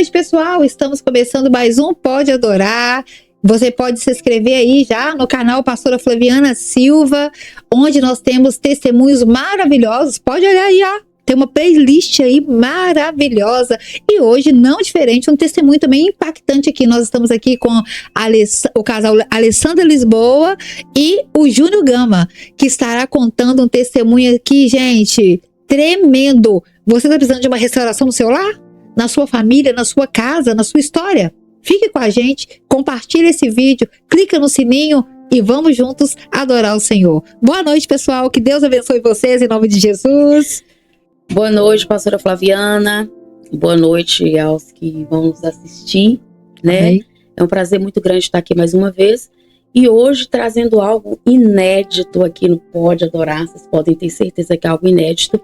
noite, pessoal. Estamos começando mais um Pode Adorar. Você pode se inscrever aí já no canal Pastora Flaviana Silva, onde nós temos testemunhos maravilhosos. Pode olhar aí, ó. Tem uma playlist aí maravilhosa. E hoje, não diferente, um testemunho também impactante aqui. Nós estamos aqui com o casal Alessandra Lisboa e o Júnior Gama, que estará contando um testemunho aqui, gente, tremendo. Você está precisando de uma restauração no seu lar? Na sua família, na sua casa, na sua história? Fique com a gente, compartilhe esse vídeo, clica no sininho e vamos juntos adorar o Senhor. Boa noite, pessoal. Que Deus abençoe vocês em nome de Jesus. Boa noite, pastora Flaviana. Boa noite aos que vão nos assistir, né? Amém. É um prazer muito grande estar aqui mais uma vez. E hoje trazendo algo inédito aqui no Pode Adorar. Vocês podem ter certeza que é algo inédito.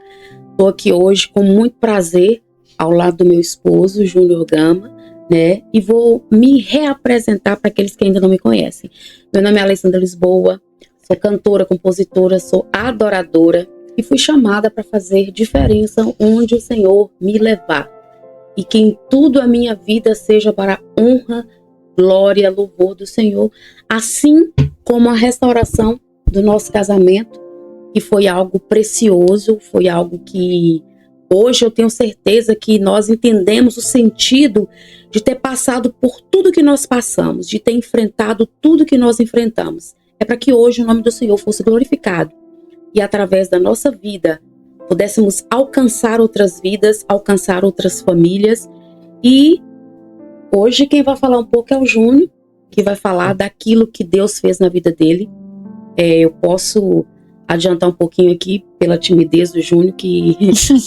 Estou aqui hoje com muito prazer ao lado do meu esposo, Júnior Gama, né? E vou me reapresentar para aqueles que ainda não me conhecem. Meu nome é Alessandra Lisboa, sou cantora, compositora, sou adoradora e fui chamada para fazer diferença onde o Senhor me levar. E que em tudo a minha vida seja para honra, glória, louvor do Senhor, assim como a restauração do nosso casamento, que foi algo precioso, foi algo que hoje eu tenho certeza que nós entendemos o sentido de ter passado por tudo que nós passamos, de ter enfrentado tudo que nós enfrentamos. É para que hoje o nome do Senhor fosse glorificado e através da nossa vida pudéssemos alcançar outras vidas, alcançar outras famílias. E hoje quem vai falar um pouco é o Júnior, que vai falar daquilo que Deus fez na vida dele. Eu posso adiantar um pouquinho aqui pela timidez do Júnior,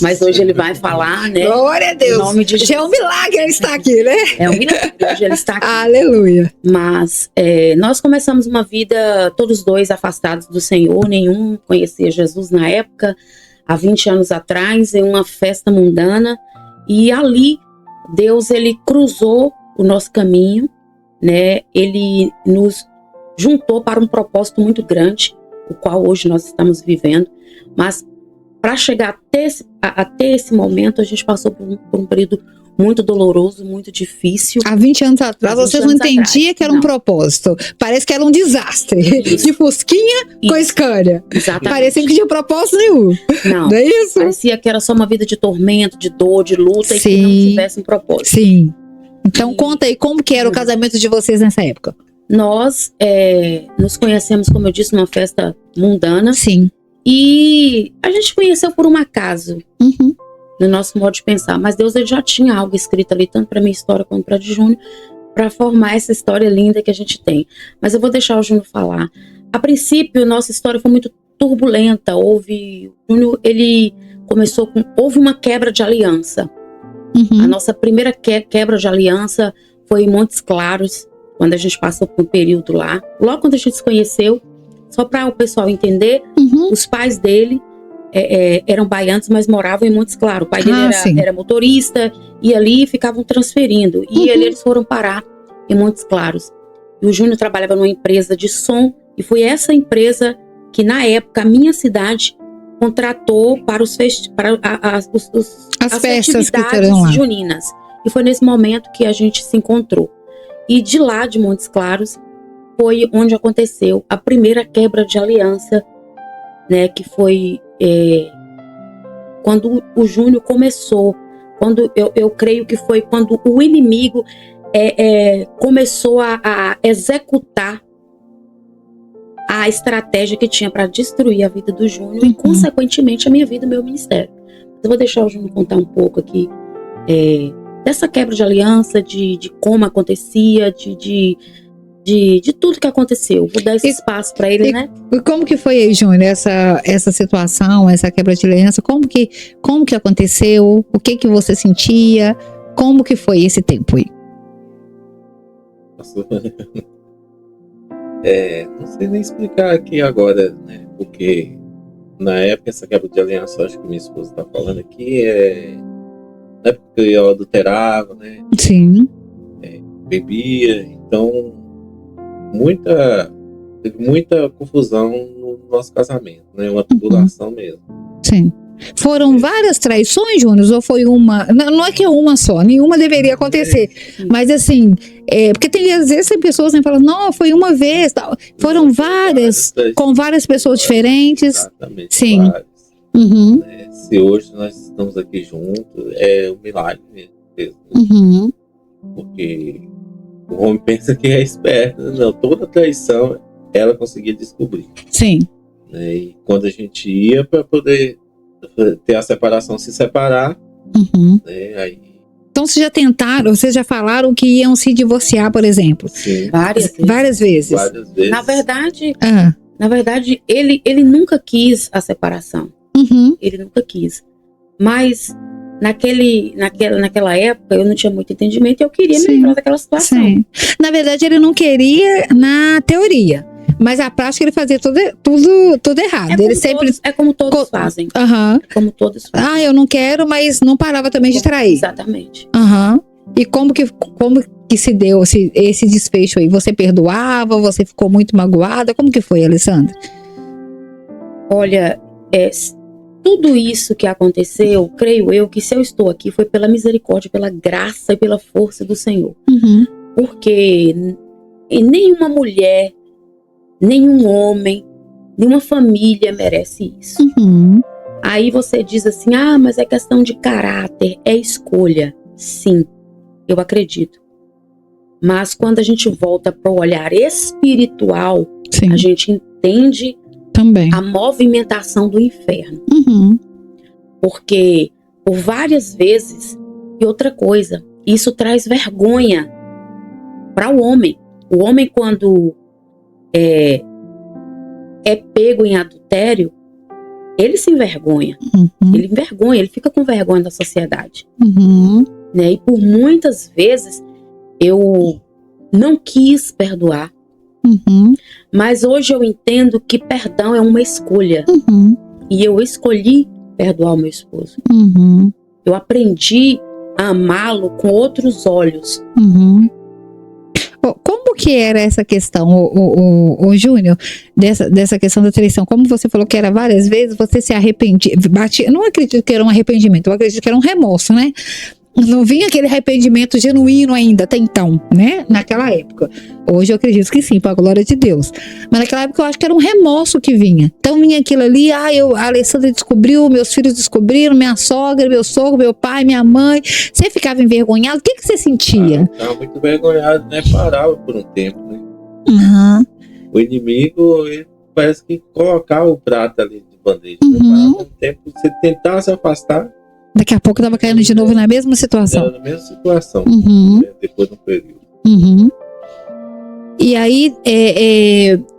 mas hoje ele vai falar, né? Glória a Deus! Em nome de Jesus. Já é um milagre ele estar aqui, né? É um milagre, hoje ele está aqui. Aleluia! Mas nós começamos uma vida, todos dois afastados do Senhor, nenhum conhecia Jesus na época, há 20 anos atrás, em uma festa mundana, e ali Deus, ele cruzou o nosso caminho, né? Ele nos juntou para um propósito muito grande, o qual hoje nós estamos vivendo, mas para chegar até esse momento, a gente passou por um período muito doloroso, muito difícil. Há 20 anos atrás, vocês não entendiam que era um propósito. Parece que era um desastre. Isso. De fusquinha com Scania. Exatamente. Parecia que não tinha propósito nenhum. Não é isso? Parecia que era só uma vida de tormento, de dor, de luta, e que não tivesse um propósito. Sim. Então conta aí, como que era o casamento de vocês nessa época? Nós nos conhecemos, como eu disse, numa festa mundana. Sim. E a gente conheceu por um acaso, no nosso modo de pensar. Mas Deus, ele já tinha algo escrito ali, tanto para minha história quanto para a de Júnior, para formar essa história linda que a gente tem. Mas eu vou deixar o Júnior falar. A princípio, nossa história foi muito turbulenta. O Júnior, ele começou com... Houve uma quebra de aliança. A nossa primeira quebra de aliança foi em Montes Claros, quando a gente passou por um período lá. Logo quando a gente se conheceu, só para o pessoal entender, os pais dele eram baianos, mas moravam em Montes Claros. O pai dele era motorista e ali ficavam transferindo. E eles foram parar em Montes Claros. E o Júnior trabalhava numa empresa de som, e foi essa empresa que, na época, a minha cidade contratou para as festividades juninas. E foi nesse momento que a gente se encontrou. E de lá, de Montes Claros, foi onde aconteceu a primeira quebra de aliança, né? Que foi quando o Júnior começou, quando eu creio que foi quando o inimigo começou a executar a estratégia que tinha para destruir a vida do Júnior e, consequentemente, a minha vida e meu ministério. Eu vou deixar o Júnior contar um pouco aqui dessa quebra de aliança, de como acontecia, de tudo que aconteceu. Vou dar esse espaço para ele, né? E como que foi aí, Júnior, essa situação, essa quebra de aliança? Como que aconteceu? O que você sentia? Como que foi esse tempo aí? Não sei nem explicar aqui agora, né? Porque na época, essa quebra de aliança, acho que minha esposa está falando aqui, na época que eu adulterava, né? Sim. Bebia, então teve muita confusão no nosso casamento, né? Uma tribulação mesmo. Sim. Foram várias traições, Júnior, ou foi uma? Não é que é uma só, nenhuma deveria acontecer. Mas assim, porque às vezes tem pessoas que falam, não, foi uma vez, tal. Foram várias, com várias pessoas diferentes. Exatamente. Sim. Várias, Uhum. né? Se hoje nós estamos aqui juntos, é um milagre mesmo. Uhum. Porque o homem pensa que é esperto. Não, toda traição ela conseguia descobrir. Sim. Né? E quando a gente ia para poder ter a separação, se separar, Uhum. né? Aí, Então vocês já falaram que iam se divorciar, por exemplo. sim, Várias vezes. várias vezes. Na verdade, ele nunca quis a separação. Uhum. Ele nunca quis. Mas naquela época eu não tinha muito entendimento e eu queria me Sim. livrar daquela situação. Sim. Na verdade, ele não queria na teoria, mas a prática ele fazia tudo errado. Ele sempre. É como todos fazem. Aham. É como todos fazem. Ah, eu não quero, mas não parava também de trair. Exatamente. Aham. E como que se deu esse desfecho aí? Você perdoava? Você ficou muito magoada? Como que foi, Alessandra? Olha, tudo isso que aconteceu, creio eu que se eu estou aqui foi pela misericórdia, pela graça e pela força do Senhor. Uhum. Porque nenhuma mulher, nenhum homem, nenhuma família merece isso. Uhum. Aí você diz assim, mas é questão de caráter, é escolha. Sim, eu acredito. Mas quando a gente volta para o olhar espiritual, Sim. a gente entende Também. a movimentação do inferno. Uhum. Porque por várias vezes, e outra coisa, isso traz vergonha para o homem. O homem, quando é pego em adultério, ele se envergonha. Uhum. Ele envergonha, ele fica com vergonha da sociedade. Uhum. Né? E por muitas vezes eu não quis perdoar. Uhum. Mas hoje eu entendo que perdão é uma escolha. Uhum. E eu escolhi perdoar o meu esposo. Uhum. Eu aprendi a amá-lo com outros olhos. Uhum. Como que era essa questão, o Júnior, dessa questão da traição? Como você falou que era várias vezes, você se arrependia, não acredito que era um arrependimento, eu acredito que era um remorso, né? Não vinha aquele arrependimento genuíno ainda, até então, né? Naquela época. Hoje eu acredito que sim, para a glória de Deus. Mas naquela época eu acho que era um remorso que vinha. Então vinha aquilo ali, a Alessandra descobriu, meus filhos descobriram, minha sogra, meu sogro, meu pai, minha mãe. Você ficava envergonhado? O que você sentia? Estava muito envergonhado, né? Parava por um tempo, né? Uhum. O inimigo, ele parece que colocava o prato ali de bandeja. Uhum. Né? Parava um tempo, você tentar se afastar, Daqui a pouco tava caindo de novo na mesma situação. era na mesma situação, Uhum. né? Depois de um período. Uhum. E aí,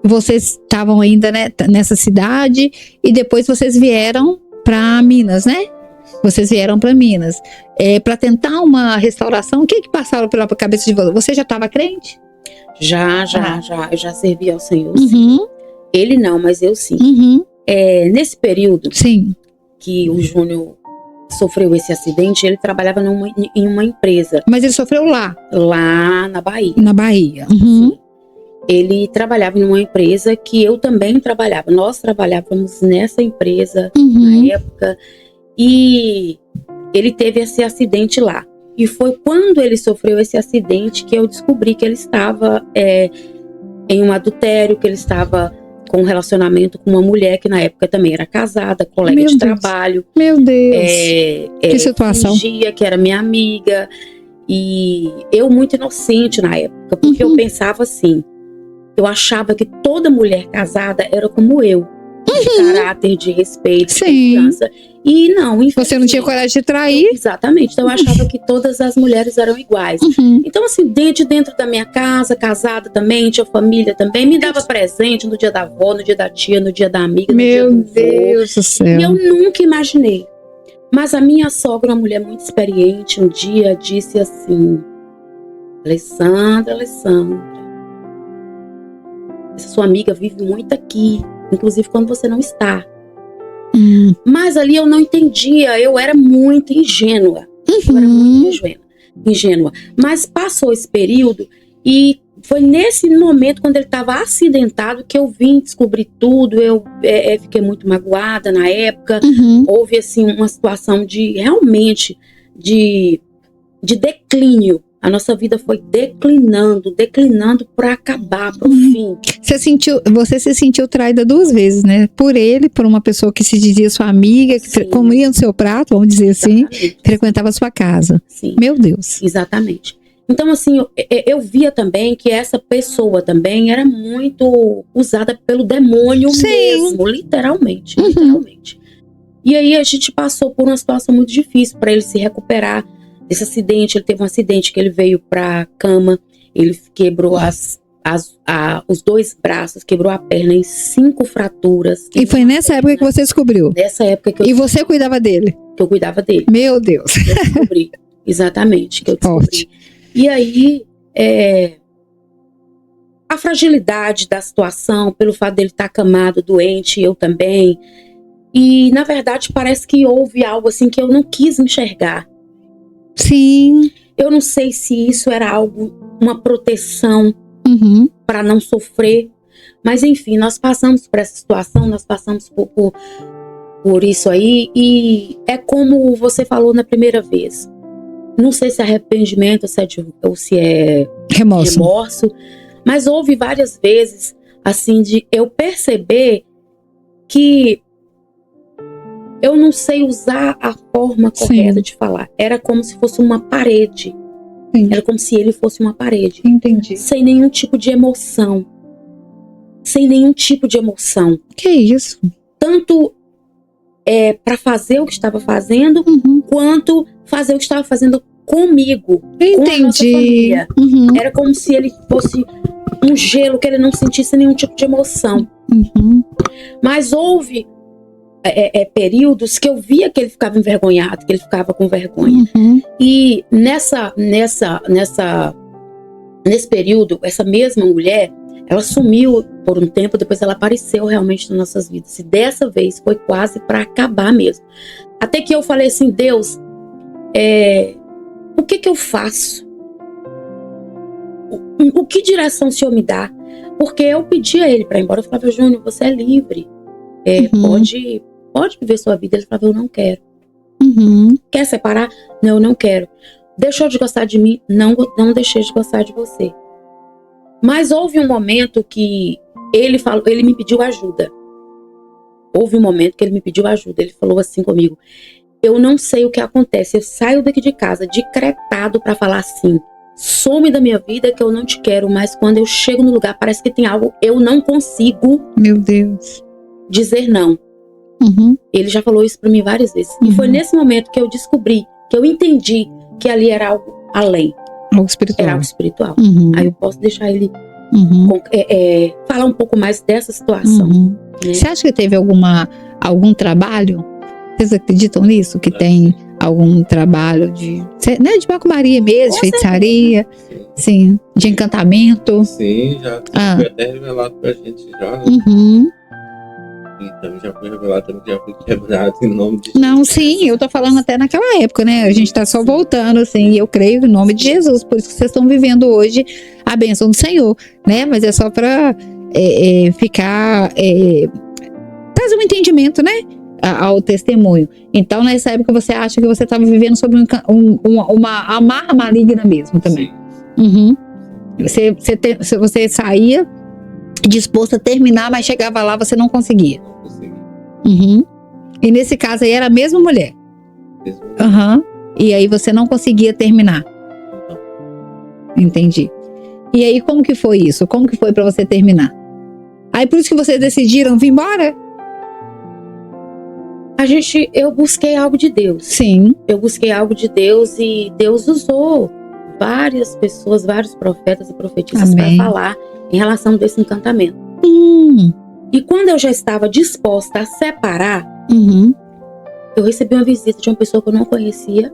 vocês estavam ainda, né, nessa cidade e depois vocês vieram para Minas, né? Vocês vieram para Minas. Para tentar uma restauração, o que passaram pela cabeça de vocês? Você já estava crente? Já. Eu já servi ao Senhor. Uhum. Sim. Ele não, mas eu sim. Uhum. Nesse período Sim. que o Júnior sofreu esse acidente, ele trabalhava em uma empresa. Mas ele sofreu lá na Bahia. Na Bahia. Uhum. Ele trabalhava em uma empresa que eu também trabalhava. Nós trabalhávamos nessa empresa Uhum. na época. E ele teve esse acidente lá. E foi quando ele sofreu esse acidente que eu descobri que ele estava em um adultério, que ele estava com um relacionamento com uma mulher que na época também era casada, colega Meu de Deus. trabalho. Meu Deus. Que situação. Fingia que era minha amiga. E eu muito inocente na época, porque eu pensava assim, eu achava que toda mulher casada era como eu. De caráter, de respeito, de Sim. confiança. E não, Você não tinha coragem de trair? Exatamente. Então eu achava que todas as mulheres eram iguais. Uhum. Então, assim, dentro da minha casa, casada também, tinha família também, me dava presente no dia da avó, no dia da tia, no dia da amiga, no dia Meu do vô. Deus do céu. E eu nunca imaginei. Mas a minha sogra, uma mulher muito experiente, um dia disse assim: Alessandra, essa sua amiga vive muito aqui, inclusive quando você não está. Mas ali eu não entendia, eu era muito ingênua. Eu era muito ingênua. Mas passou esse período e foi nesse momento, quando ele estava acidentado, que eu vim descobrir tudo. Eu fiquei muito magoada na época. Houve, assim, uma situação de, realmente, de declínio. A nossa vida foi declinando para acabar, para o fim. Você se sentiu traída 2 vezes, né? Por ele, por uma pessoa que se dizia sua amiga, que comia no seu prato, vamos dizer assim, frequentava a sua casa. Sim. Meu Deus. Exatamente. Então, assim, eu via também que essa pessoa também era muito usada pelo demônio mesmo, literalmente. E aí a gente passou por uma situação muito difícil para ele se recuperar desse acidente. Ele teve um acidente que ele veio pra cama, ele quebrou os 2 braços, quebrou a perna em 5 fraturas. E foi nessa época que você descobriu? Nessa época que eu descobri. E você cuidava dele? Que eu cuidava dele. Meu Deus. Eu descobri. Exatamente, que eu descobri. Forte. E aí, a fragilidade da situação, pelo fato dele estar acamado, doente, eu também. E, na verdade, parece que houve algo assim que eu não quis enxergar. Sim. Eu não sei se isso era algo, uma proteção para não sofrer. Mas, enfim, nós passamos por essa situação, nós passamos por isso aí. E é como você falou na primeira vez. Não sei se é arrependimento ou se é remorso. Mas houve várias vezes, assim, de eu perceber que eu não sei usar a forma correta de falar. Era como se fosse uma parede. Sim. Era como se ele fosse uma parede. Entendi. Sem nenhum tipo de emoção. Sem nenhum tipo de emoção. Que isso? Tanto para fazer o que estava fazendo, quanto fazer o que estava fazendo comigo. Entendi. Com a nossa família. Era como se ele fosse um gelo, que ele não sentisse nenhum tipo de emoção. Mas houve períodos que eu via que ele ficava envergonhado, que ele ficava com vergonha. E nesse período, essa mesma mulher, ela sumiu por um tempo, depois ela apareceu realmente nas nossas vidas. E dessa vez foi quase para acabar mesmo. Até que eu falei assim, Deus, o que eu faço? O que direção o Senhor me dá? Porque eu pedi a ele para ir embora. Eu falava, Júnior, você é livre. Pode viver sua vida. Ele falava, eu não quero. Quer separar? Não, eu não quero. Deixou de gostar de mim? Não deixei de gostar de você. Mas houve um momento que ele me pediu ajuda. Houve um momento que ele me pediu ajuda. Ele falou assim comigo, eu não sei o que acontece. Eu saio daqui de casa decretado para falar assim, some da minha vida que eu não te quero. Mas quando eu chego no lugar, parece que tem algo, eu não consigo. Meu Deus. Dizer não. Ele já falou isso para mim várias vezes. E foi nesse momento que eu descobri, que eu entendi que ali era algo além. Algo espiritual. Era algo espiritual. Aí eu posso deixar ele falar um pouco mais dessa situação. Né? Você acha que teve algum trabalho? Vocês acreditam nisso? Que tem algum trabalho de macumbaria mesmo, de feitiçaria? Sim. De encantamento? Sim, já foi até revelado pra gente já. E também já foi revelado, também já foi quebrado em nome de Jesus. Não, sim, eu tô falando até naquela época, né? A gente tá só voltando, assim, e eu creio em nome de Jesus, por isso que vocês estão vivendo hoje a bênção do Senhor, né? Mas é só pra trazer um entendimento, né? Ao testemunho. Então, nessa época, você acha que você estava vivendo sob uma amarra maligna mesmo também. Você saía disposto a terminar, mas chegava lá, você não conseguia. Não consegui. E nesse caso aí era a mesma mulher. E aí você não conseguia terminar. Entendi. E aí como que foi isso? Como que foi pra você terminar? Aí por isso que vocês decidiram vir embora? Eu busquei algo de Deus. Sim. Eu busquei algo de Deus e Deus usou várias pessoas, vários profetas e profetisas para falar em relação desse encantamento. E quando eu já estava disposta a separar, eu recebi uma visita de uma pessoa que eu não conhecia,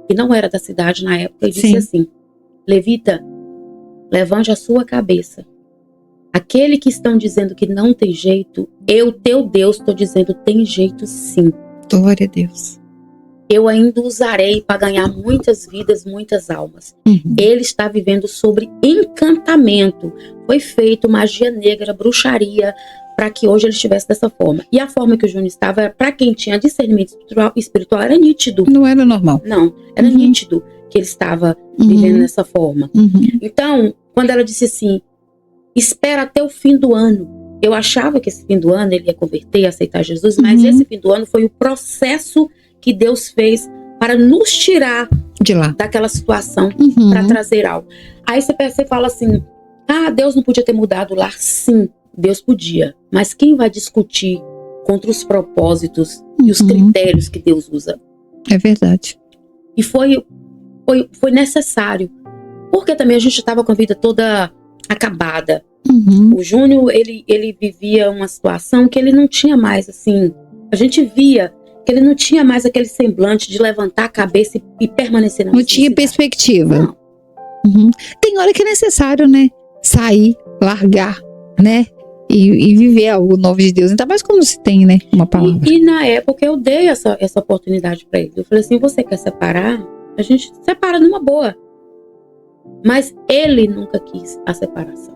que não era da cidade na época, e disse assim, Levita, levante a sua cabeça. Aquele que estão dizendo que não tem jeito, eu, teu Deus, estou dizendo tem jeito sim. Glória a Deus. eu ainda usarei para ganhar muitas vidas, muitas almas. Ele está vivendo sobre encantamento. Foi feito magia negra, bruxaria, para que hoje ele estivesse dessa forma. E a forma que o Júnior estava, para quem tinha discernimento espiritual, era nítido. Não era normal. Não, era nítido que ele estava vivendo dessa forma. Então, quando ela disse assim, espera até o fim do ano. Eu achava que esse fim do ano ele ia converter, ia aceitar Jesus, mas esse fim do ano foi o processo que Deus fez para nos tirar de lá, daquela situação, para trazer algo. Aí você fala assim, Deus não podia ter mudado o lar? Sim, Deus podia. Mas quem vai discutir contra os propósitos e os critérios que Deus usa? É verdade. E foi necessário. Porque também a gente estava com a vida toda acabada. O Júnior, ele vivia uma situação que ele não tinha mais, assim, a gente via que ele não tinha mais aquele semblante de levantar a cabeça e permanecer na Não tinha perspectiva. Não. Tem hora que é necessário, né? Sair, largar, né? E viver algo novo de Deus. Ainda mais quando se tem, né? Uma palavra. E na época eu dei essa oportunidade para ele. Eu falei assim, você quer separar? A gente separa numa boa. Mas ele nunca quis a separação.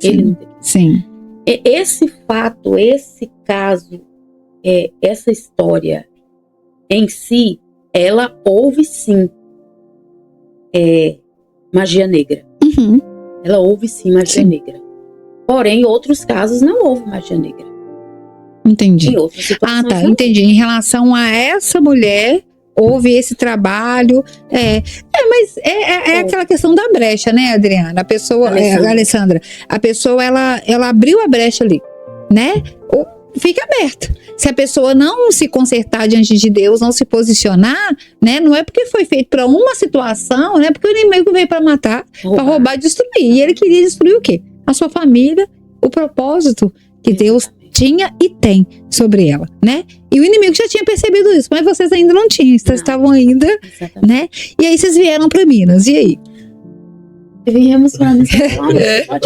Ele nunca quis. Sim. Esse fato, esse caso, essa história em si, ela houve sim magia negra. Ela houve sim magia negra. Porém, em outros casos não houve magia negra. Entendi. Em outras situações, tá, entendi. Em relação a essa mulher, houve esse trabalho. Mas é aquela questão da brecha, né, Adriana? A pessoa, Alessandra, a pessoa, ela abriu a brecha ali, né? Fica aberta. Se a pessoa não se consertar diante de Deus, não se posicionar, né? Não é porque foi feito para uma situação, né? Porque o inimigo veio para matar, para roubar e destruir. E ele queria destruir o quê? A sua família, o propósito que Deus tinha e tem sobre ela, né? E o inimigo já tinha percebido isso, mas vocês ainda não tinham, vocês estavam ainda, né? E aí vocês vieram para Minas, e aí? Viemos para Minas.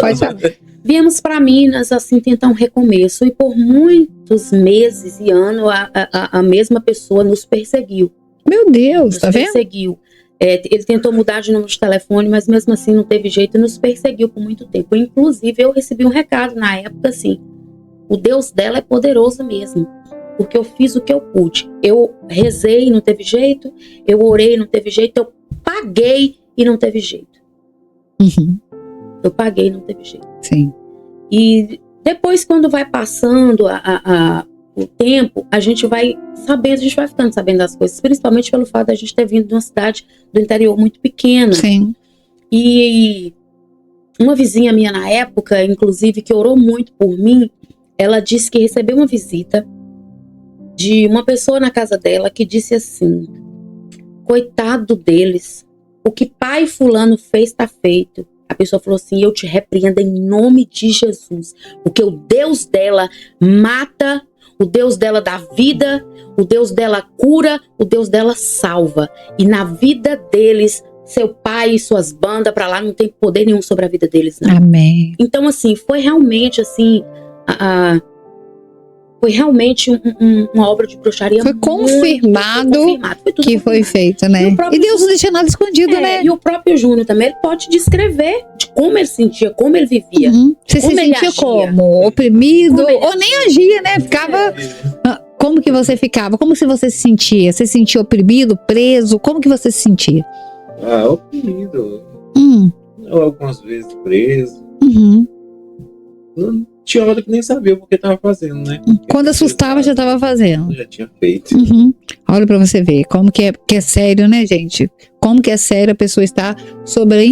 Pode falar. Viemos para Minas, assim, tentar um recomeço. E por muitos meses e anos, a mesma pessoa nos perseguiu. Meu Deus, tá vendo? Nos perseguiu. Ele tentou mudar de número de telefone, mas mesmo assim não teve jeito e nos perseguiu por muito tempo. Inclusive, eu recebi um recado na época, assim, o Deus dela é poderoso mesmo, porque eu fiz o que eu pude. Eu rezei e não teve jeito, eu orei e não teve jeito, eu paguei e não teve jeito. Eu paguei e não teve jeito. Sim. E depois, quando vai passando o tempo, a gente vai sabendo, a gente vai ficando sabendo das coisas, principalmente pelo fato de a gente ter vindo de uma cidade do interior muito pequena. Sim. E uma vizinha minha na época, inclusive, que orou muito por mim, ela disse que recebeu uma visita de uma pessoa na casa dela que disse assim, coitado deles, o que pai fulano fez está feito. A pessoa falou assim, eu te repreendo em nome de Jesus, porque o Deus dela mata, o Deus dela dá vida, o Deus dela cura, o Deus dela salva. E na vida deles, seu pai e suas bandas pra lá não tem poder nenhum sobre a vida deles, não. Amém. Então, assim, foi realmente assim, foi realmente uma obra de bruxaria. Foi confirmado, foi tudo que foi feito, né? E Deus não deixa nada escondido, né? E o próprio Júnior também, ele pode descrever de como ele sentia, como ele vivia. Você se sentia como? Oprimido? Ou nem agia, né? Ficava... Como que você ficava? Como que você se sentia? Você se sentia oprimido, preso? Como que você se sentia? Oprimido. Algumas vezes preso. Não tinha hora que nem sabia o que estava fazendo, né? Quando assustava, já estava fazendo. Já tinha feito. Olha pra você ver como que é sério, né, gente? Como que é sério a pessoa estar sob a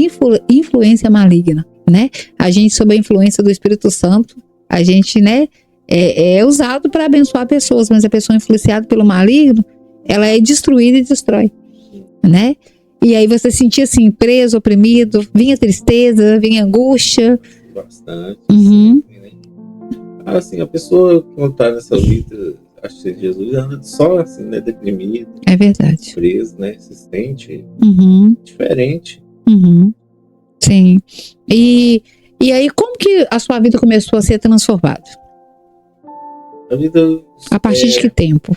influência maligna, né? A gente, sob a influência do Espírito Santo, a gente, né, é usado para abençoar pessoas, mas a pessoa influenciada pelo maligno, ela é destruída e destrói, né? E aí você sentia assim, preso, oprimido, vinha tristeza, vinha angústia. Bastante. Assim, a pessoa quando tá nessa vida, acho que Jesus anda só assim, né, deprimido. É verdade. Preso, né, se sente diferente. Sim. E aí, como que a sua vida começou a ser transformada? A vida... A partir de que tempo?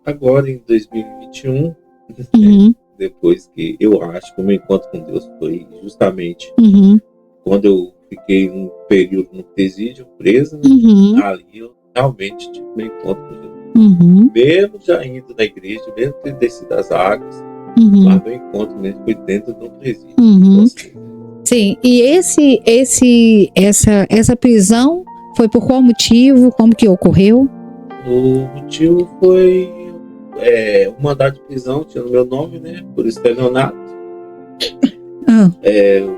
agora em 2021, Uhum. depois que eu acho que o meu encontro com Deus foi justamente Uhum. quando eu fiquei um período no presídio, preso, né? Uhum. Ali eu realmente tive meu encontro com Jesus. Uhum. Mesmo já indo na igreja, mesmo tendo descido as águas, Uhum. mas meu encontro mesmo foi dentro do presídio. Uhum. Nossa, Sim, e essa prisão foi por qual motivo? Como que ocorreu? o motivo foi o mandado de prisão, tinha no meu nome, né? Por estelionato. Ah,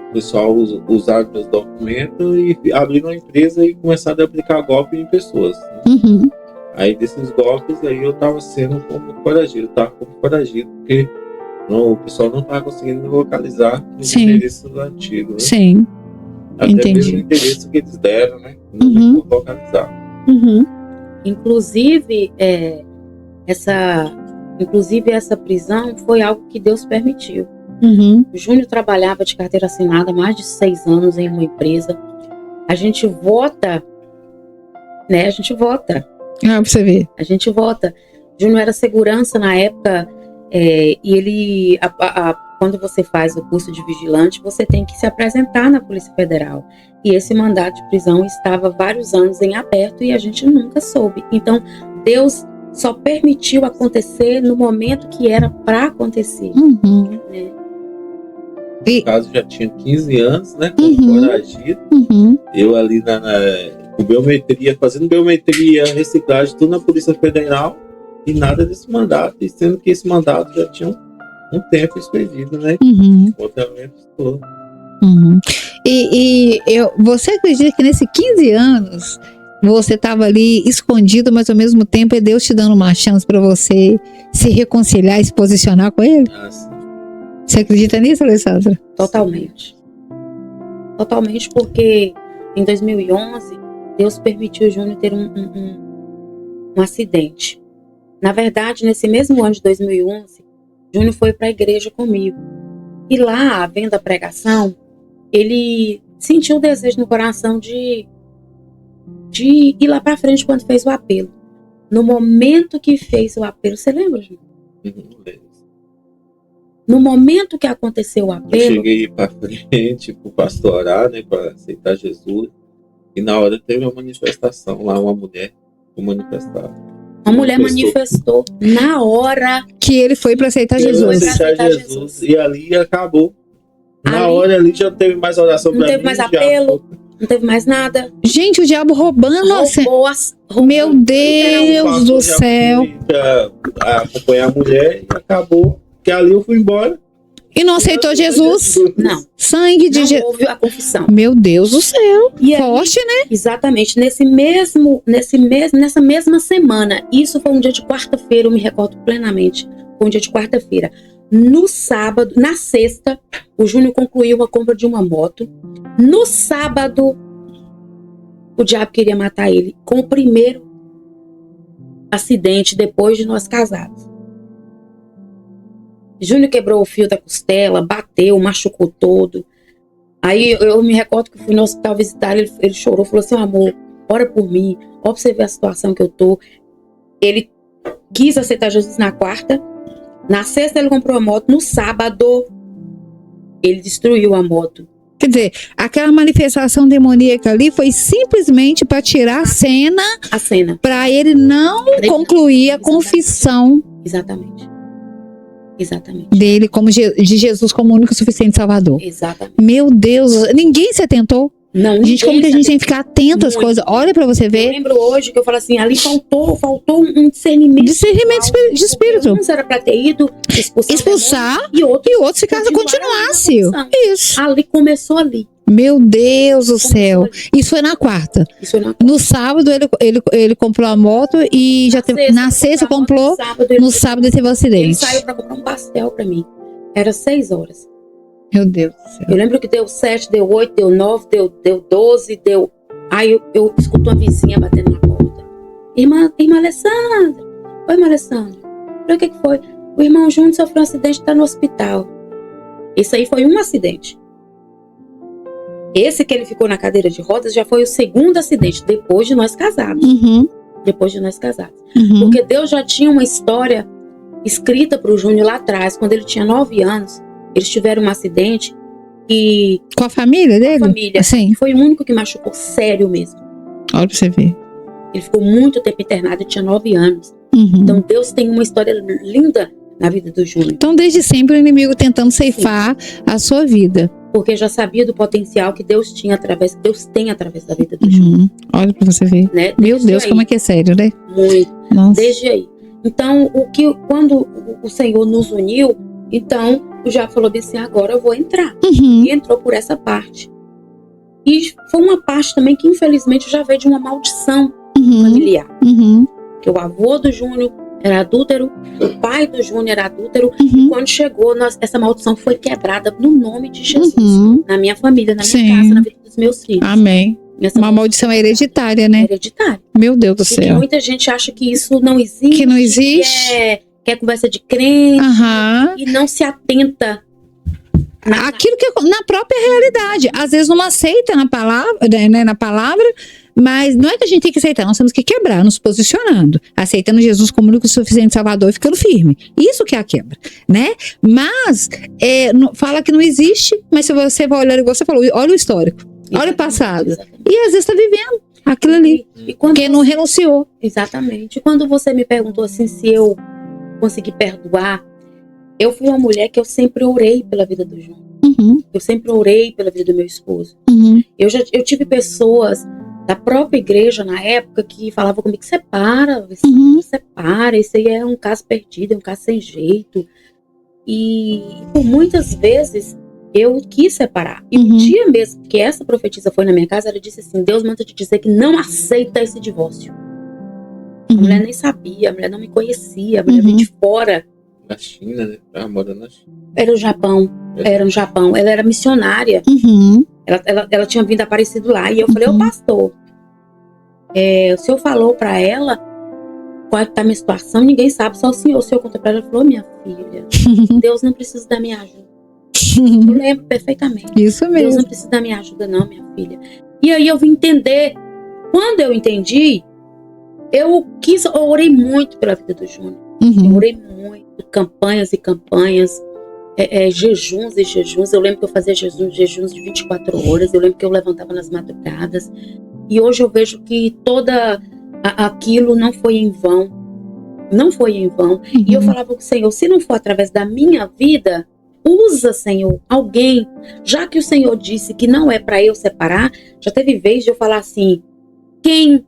O pessoal usaram meus documentos e abriram uma empresa e começaram a aplicar golpe em pessoas. uhum. Aí desses golpes aí eu tava sendo como foragido, porque o pessoal não tava conseguindo me localizar nos Sim. endereços antigos, né? Sim. Até Entendi. mesmo o endereço que eles deram, né? Não Uhum. me localizar. Uhum. Inclusive, essa prisão foi algo que Deus permitiu. Uhum. O Júnior trabalhava de carteira assinada há mais de 6 anos em uma empresa. A gente vota, né? A gente vota. Ah, pra você ver. A gente vota. Júnior era segurança na época, e ele, quando você faz o curso de vigilante, você tem que se apresentar na Polícia Federal. E esse mandado de prisão estava vários anos em aberto e a gente nunca soube. Então, Deus só permitiu acontecer no momento que era para acontecer. Uhum. Né? No caso, já tinha 15 anos, né? Como Uhum. foragido. Uhum. Eu ali com biometria, fazendo biometria, reciclagem, tudo na Polícia Federal. E nada desse mandato, e sendo que esse mandato já tinha um tempo expedido, né? Uhum. Votamento todo. Uhum. Você acredita que nesses 15 anos você estava ali escondido, mas ao mesmo tempo é Deus te dando uma chance para você se reconciliar e se posicionar com Ele? Sim. Você acredita nisso, Alessandra? Totalmente. Totalmente, porque em 2011, Deus permitiu o Júnior ter um acidente. Na verdade, nesse mesmo ano de 2011, Júnior foi para a igreja comigo. E lá, vendo a pregação, ele sentiu o desejo no coração de ir lá para frente quando fez o apelo. No momento que fez o apelo, você lembra, Júnior? No momento que aconteceu o Eu apelo... cheguei para frente, para o pastor orar, né, para aceitar Jesus. E na hora teve uma manifestação lá, uma mulher manifestar. Uma mulher manifestou na hora que ele foi para aceitar Jesus. E ali acabou. Na hora ali já não teve mais oração para mim. Não teve mais apelo, não teve mais nada. Gente, o diabo roubando. Meu Deus do céu. Para acompanhar a mulher e acabou. Que ali eu fui embora. E não aceitou Jesus? Não. Sangue de Jesus. Não houve a confissão. Meu Deus do céu. E aí, forte, né? Exatamente. Nessa mesma semana, isso foi um dia de quarta-feira, eu me recordo plenamente. Foi um dia de quarta-feira. No sábado, na sexta, o Júnior concluiu a compra de uma moto. No sábado, o diabo queria matar ele com o primeiro acidente depois de nós casados. Júnior quebrou o fio da costela, bateu, machucou todo. Aí eu me recordo que fui no hospital visitar ele, ele chorou, falou assim: amor, ora por mim, ó pra você ver a situação que eu tô. Ele quis aceitar Jesus na quarta, na sexta ele comprou a moto, no sábado ele destruiu a moto. Quer dizer, aquela manifestação demoníaca ali foi simplesmente para tirar a cena, para ele não concluir a confissão. Exatamente. Dele como de Jesus como único e suficiente Salvador. Exatamente. Meu Deus, ninguém se atentou? Não, gente, como que a gente tem que ficar atento às coisas? Olha pra você ver. Eu lembro hoje que eu falo assim, ali faltou um discernimento. Discernimento de espírito. Uns era pra ter ido expulsar e outros se caso continuasse. Isso. Ali começou ali. Meu Deus do céu. Isso foi na quarta. No sábado ele comprou a moto e na sexta comprou. No sábado ele teve um acidente. Ele saiu pra comprar um pastel pra mim. Era 6 horas. Meu Deus do céu. Eu lembro que deu 7, deu 8, deu 9, deu 12, deu... Aí eu escuto uma vizinha batendo na porta. Irmã Alessandra. Oi, irmã Alessandra. O que foi? O irmão Júnior sofreu um acidente e tá no hospital. Isso aí foi um acidente. Esse que ele ficou na cadeira de rodas já foi o segundo acidente, depois de nós casados. Uhum. depois de nós casados. Uhum. Porque Deus já tinha uma história escrita para o Júnior lá atrás, quando ele tinha 9 anos. Eles tiveram um acidente e... Com a família dele? A família. Sim. Foi o único que machucou sério mesmo. Olha pra você ver. Ele ficou muito tempo internado e tinha 9 anos. Uhum. Então Deus tem uma história linda na vida do Júnior. Então, desde sempre, o inimigo tentando ceifar a sua vida. Porque já sabia do potencial que Deus tem através da vida do Júnior. Uhum. Olha pra você ver. Né? Meu Deus, aí, como é que é sério, né? Muito. Nossa. Desde aí. Então, quando o Senhor nos uniu, então o Jaco falou bem assim, agora eu vou entrar. Uhum. E entrou por essa parte. E foi uma parte também que, infelizmente, já veio de uma maldição familiar. Uhum. Que o avô do Júnior era adúltero, o pai do Júnior era adúltero. Uhum. E quando chegou, essa maldição foi quebrada no nome de Jesus. Uhum. Na minha família, na minha Sim. casa, na vida dos meus filhos. Amém. Essa Uma maldição hereditária, né? hereditária. Meu Deus do E que céu. muita gente acha que isso não existe. Que não existe. Que é conversa de crente. Aham. E não se atenta Aquilo que é na própria realidade. Às vezes não aceita na palavra, né, na palavra, mas não é que a gente tem que aceitar, nós temos que quebrar, nos posicionando, aceitando Jesus como único suficiente Salvador e ficando firme. Isso que é a quebra, né? Mas fala que não existe, mas se você vai olhar, igual você falou, olha o histórico, olha o passado. Exatamente. E às vezes está vivendo aquilo ali, E quando porque não renunciou. Exatamente. Quando você me perguntou assim se eu consegui perdoar, eu fui uma mulher que eu sempre orei pela vida do João. Uhum, Eu sempre orei pela vida do meu esposo. uhum, Eu tive pessoas da própria igreja na época que falavam comigo, separa, separa, isso aí é um caso perdido, é um caso sem jeito. E por muitas vezes eu quis separar. E um dia mesmo que essa profetisa foi na minha casa, ela disse assim, Deus manda te dizer que não aceita esse divórcio. A mulher nem sabia, a mulher não me conhecia, a mulher veio de fora. Na China, né? Tava morando na China. Era no Japão. Ela era missionária. uhum. Ela tinha vindo Aparecido lá. E eu falei, ô pastor, o senhor falou pra ela qual tá a minha situação, ninguém sabe, só o senhor. O senhor contou pra ela, falou, minha filha, Deus não precisa da minha ajuda. Eu lembro perfeitamente. Isso Deus mesmo. não precisa da minha ajuda não, minha filha. E aí eu vim entender. Quando eu entendi, eu orei muito pela vida do Júnior. Eu orei muito, campanhas e campanhas, jejuns e jejuns. Eu lembro que eu fazia jejuns de 24 horas. Eu lembro que eu levantava nas madrugadas. E hoje eu vejo que aquilo não foi em vão. Não foi em vão. E eu falava com o Senhor, se não for através da minha vida, usa, Senhor, alguém. Já que o Senhor disse que não é para eu separar, já teve vez de eu falar assim, quem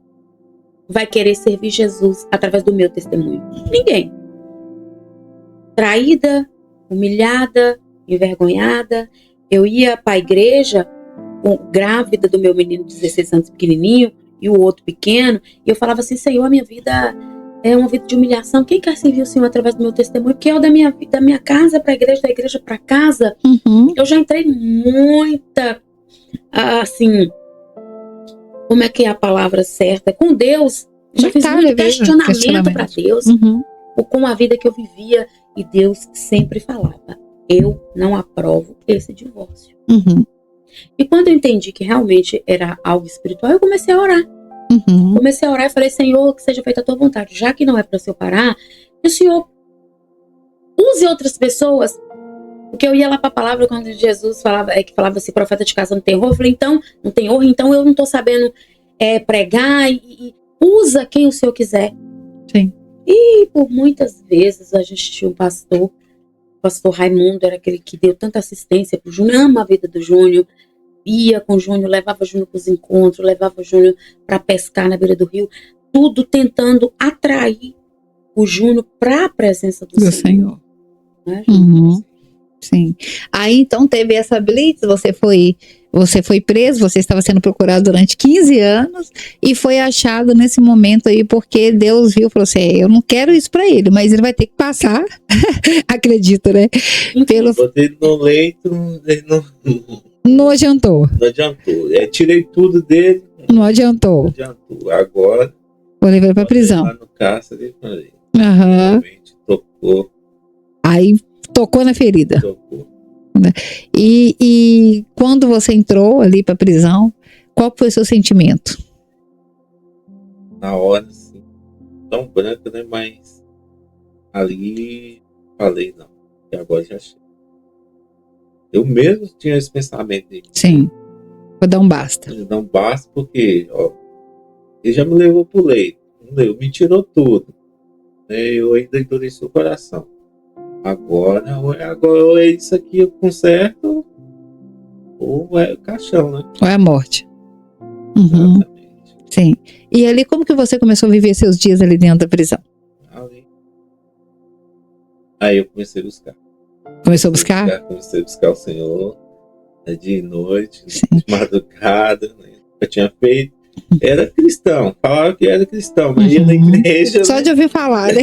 vai querer servir Jesus através do meu testemunho? Ninguém. Traída, humilhada, envergonhada. Eu ia para a igreja grávida do meu menino de 16 anos pequenininho e o outro pequeno, e eu falava assim, Senhor, a minha vida é uma vida de humilhação. Quem quer servir o Senhor através do meu testemunho? Porque eu da minha casa para a igreja, da igreja para casa. Eu já entrei muita, assim, como é que é a palavra certa? Com Deus. Já fiz muito questionamento para Deus. Com a vida que eu vivia. E Deus sempre falava, eu não aprovo esse divórcio. E quando eu entendi que realmente era algo espiritual, eu comecei a orar. Comecei a orar e falei, Senhor, que seja feita a tua vontade. Já que não é para o Senhor parar, que o Senhor use outras pessoas. Porque eu ia lá para a palavra quando Jesus falava assim, profeta de casa não tem honra. Eu falei, então, não tem honra, então eu não estou sabendo pregar. E usa quem o Senhor quiser. Sim. E por muitas vezes a gente tinha um pastor, o pastor Raimundo, era aquele que deu tanta assistência para o Júnior, ama a vida do Júnior, ia com o Júnior, levava o Júnior para os encontros, levava o Júnior para pescar na beira do rio, tudo tentando atrair o Júnior para a presença do Senhor. Né, sim. Aí então teve essa blitz, você foi preso, você estava sendo procurado durante 15 anos e foi achado nesse momento aí porque Deus viu e falou assim, eu não quero isso para ele, mas ele vai ter que passar, acredito, né? Botei no leito, ele não adiantou. Não adiantou. Tirei tudo dele. Não adiantou. Não adiantou. Agora vou levar para prisão. Lá no cárcere, falei. Realmente tocou. Aí tocou na ferida. Tocou. E quando você entrou ali para prisão, qual foi o seu sentimento? Na hora, sim. tão branca, né? Mas ali falei, não, e agora já chega. Eu mesmo tinha esse pensamento de Sim. Vou dar um basta. não basta, porque ó, ele já me levou pro leito, me tirou tudo, né? Eu ainda endureci o coração. Agora ou é isso aqui eu conserto, ou é o caixão, né? Ou é a morte. Uhum. Exatamente. Sim. E ali, como que você começou a viver seus dias ali dentro da prisão? Aí eu comecei a buscar. Começou a buscar? Comecei a buscar o Senhor, né, de noite, Sim. de madrugada, né? Eu tinha feito. Era cristão, falava que era cristão, mas ia na igreja. Só de ouvir falar, né?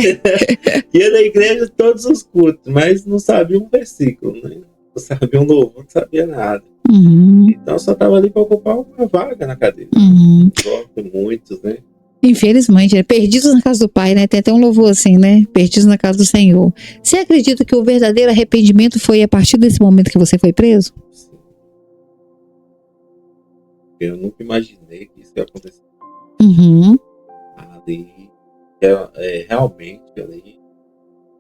Ia na igreja todos os cultos, mas não sabia um versículo, né? Não sabia um louvor, não sabia nada. Então só estava ali para ocupar uma vaga na cadeira. Muitos, né? Infelizmente, perdidos na casa do Pai, né? Tem até um louvor assim, né? Perdidos na casa do Senhor. Você acredita que o verdadeiro arrependimento foi a partir desse momento que você foi preso? Sim. Eu nunca imaginei que isso ia acontecer. Ali, realmente, ali,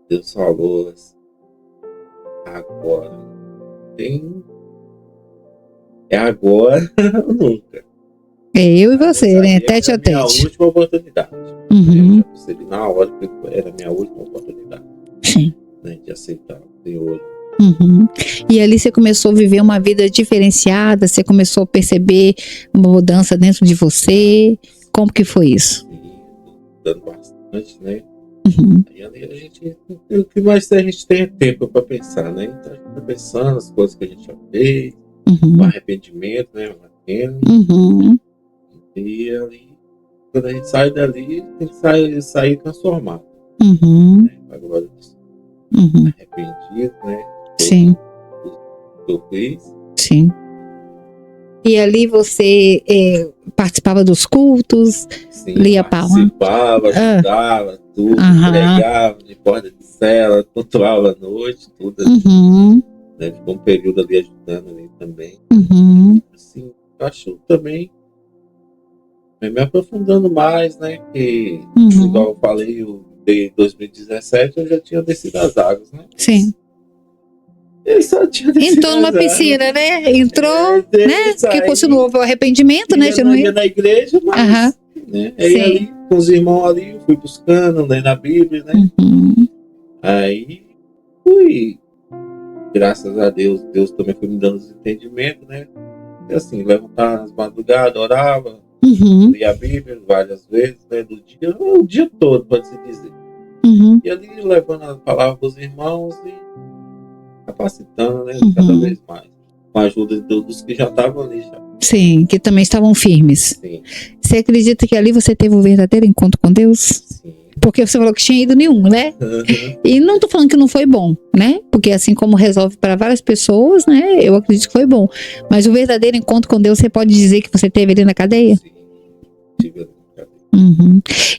Deus falou assim, agora, é agora ou nunca. É eu e você, né? Tete a tete. Era a minha última oportunidade. Eu já percebi na hora que era a minha última oportunidade. Sim. Né, de aceitar o Senhor. E ali você começou a viver uma vida diferenciada, você começou a perceber uma mudança dentro de você. Como que foi isso? Sim, dando bastante, né? E ali a gente, o que mais a gente tem é tempo para pensar, né? Então a gente tá pensando as coisas que a gente já fez, o arrependimento, né? E ali, quando a gente sai dali, tem que sair transformado. Né? Agora, arrependido, né? Sim. Que eu fiz. Sim. E ali você participava dos cultos, Sim, lia a palavra. Participava, ajudava, tudo, pregava de porta de cela, cultuava à noite, tudo. Né? Ficou um período ali ajudando ali também. Assim, eu acho também me aprofundando mais, né? Que, igual eu falei, em 2017 eu já tinha descido as águas, né? Sim. Ele só tinha descido. Entrou numa piscina, né? Entrou, né? Que continuou o arrependimento, né? Eu ia na igreja, mas né? Aí ali, com os irmãos ali, eu fui buscando, né, na Bíblia, né? Aí fui. Graças a Deus, Deus também foi me dando os entendimentos, né? E assim, levantava nas madrugadas, orava, lia a Bíblia várias vezes, né? O dia todo, pode-se dizer. E ali levando a palavra para os irmãos e capacitando, né? Cada vez mais. Com a ajuda dos que já estavam ali já. Sim, que também estavam firmes. Sim. Você acredita que ali você teve um verdadeiro encontro com Deus? Sim. Porque você falou que tinha ido nenhum, né? E não tô falando que não foi bom, né? Porque assim como resolve para várias pessoas, né? Eu acredito que foi bom. Mas o verdadeiro encontro com Deus, você pode dizer que você teve ali na cadeia? Sim, tive ali na cadeia.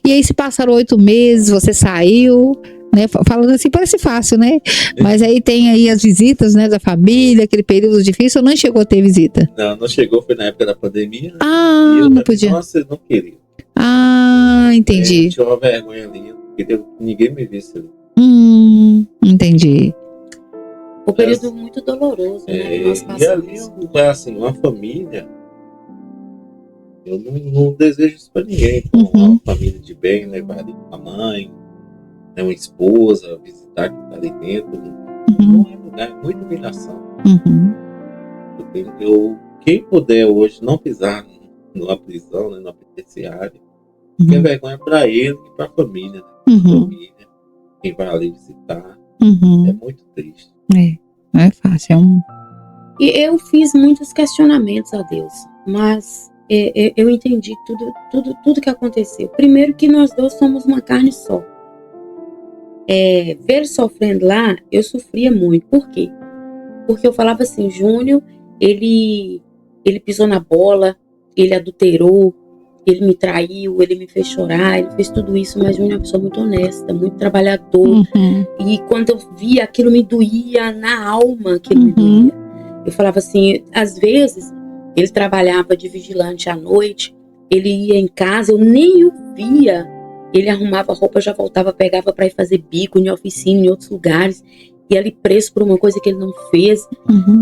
E aí se passaram 8 meses, você saiu, né? Falando assim parece fácil, né? Mas aí tem aí as visitas, né? Da família, aquele período difícil, ou não chegou a ter visita? Não chegou, foi na época da pandemia. Ah, não podia. Nossa, eu não queria. Ah, entendi. Eu tinha uma vergonha ali, eu queria que ninguém me visse ali. Entendi. Um período muito doloroso, né? Nós e ali, assim, uma família, eu não desejo isso pra ninguém. Então, uma família de bem, levar ali a mãe, né, uma esposa, visitar que tá ali dentro, não é lugar, é muita humilhação. Quem puder hoje não pisar numa prisão, né, numa penitenciária, que é vergonha para ele e para a família, né? Família, quem vai ali visitar, é muito triste. Não é fácil. E eu fiz muitos questionamentos a Deus, mas eu entendi tudo que aconteceu. Primeiro que nós dois somos uma carne só. Ver ele sofrendo lá, eu sofria muito. Por quê? Porque eu falava assim, Júnior, ele pisou na bola, ele adulterou, ele me traiu, ele me fez chorar, ele fez tudo isso, mas Júnior é uma pessoa muito honesta, muito trabalhador. E quando eu via, aquilo me doía na alma, aquilo me doía. Eu falava assim, às vezes, ele trabalhava de vigilante à noite, ele ia em casa, eu nem o via Ele arrumava roupa, já voltava, pegava para ir fazer bico em oficina, em outros lugares. E ali preso por uma coisa que ele não fez.